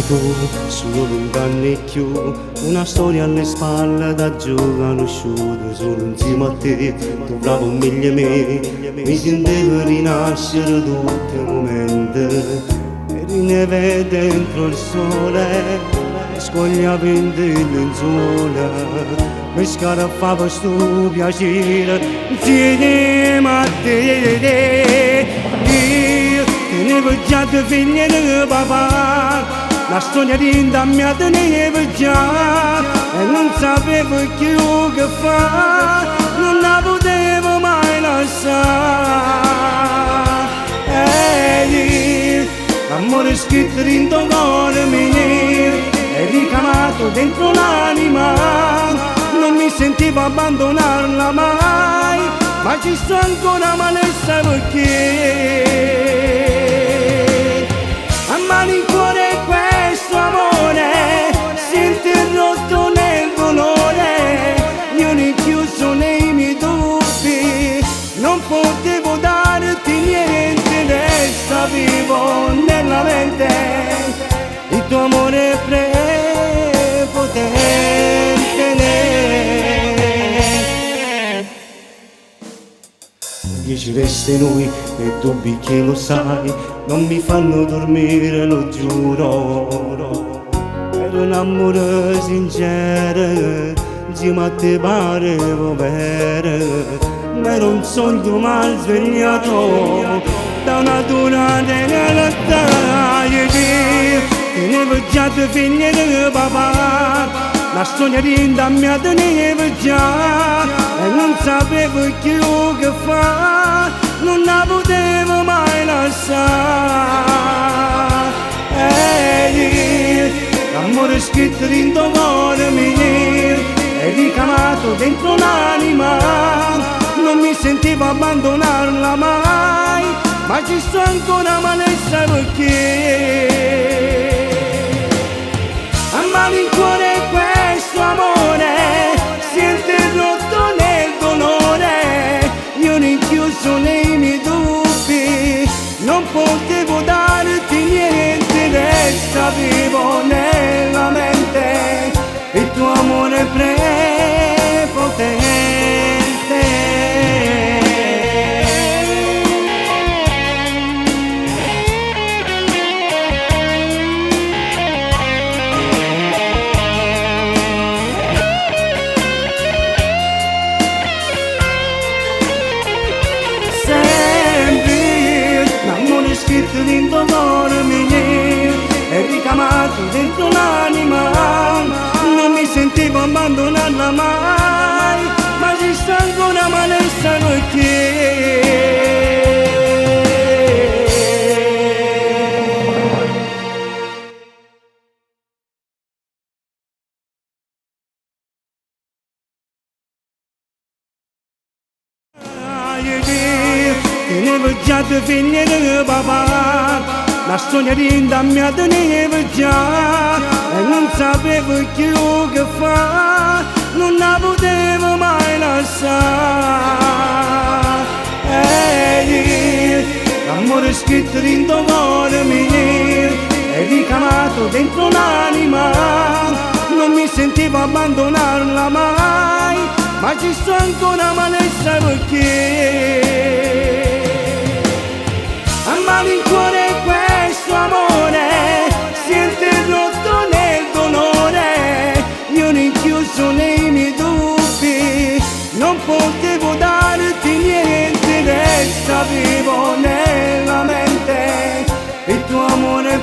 pure tu, solo 20 anni più, una storia alle spalle da conosciuto, solo insieme a te, tu bravo meglio me, mi sentivo rinascere tutti i momenti, eri neve dentro il sole, scogliavendo il lenzuola, mi scarafava sto piacere, insieme a te, io tenevo già due figli di papà, la storia di mia tenevo già, e non sapevo più che fa, non la potevo mai lasciare. L'amore scritto dentro il cuore mio, è ricamato dentro l'anima, non mi sentivo abbandonarla mai, ma ci sto ancora, ma ne sai perché. A malincuore questo amore si è interrotto nel dolore, io rinchiuso nei miei dubbi, non potevo darti niente, resta vivo nella mente il tuo amore prepotente. Dici resti noi e dubbi che lo sai, non mi fanno dormire, lo giuro. Per un amore sincero, insieme a te parevo vero, ma era un sogno mal svegliato da una dura realtà. Tenevo già due figli di papà, la storia di mia tenevo già, e non sapevo più che fa, non la potevo mai lasciare. L'amore scritto dentro il cuore mio, è ricamato dentro l'anima, non mi sentivo abbandonarla mai, ma ci sto ancora, ma ne sai perché. A malincuore questo amore si è interrotto nel dolore, io rinchiuso nei miei dubbi, non potevo darti niente, resta vivo nella mente il tuo amore prepotente. Scritto dentro il cuore mio, è ricamato dentro l'anima, non mi sentivo abbandonarla mai, ma ci sto ancora, ma ne sai perché. Tenevo già due figli di papà, la storia di mia tenevo già, e non sapevo più che fa, non la potevo mai lasciare. L'amore scritto dentro il cuore mio, è ricamato dentro l'anima, non mi sentivo abbandonarla mai, ma ci sto ancora, ma ne sai perché. A malincuore questo amore si è interrotto nel dolore, io rinchiuso nei miei dubbi, non potevo darti niente, resta vivo nella mente il tuo amore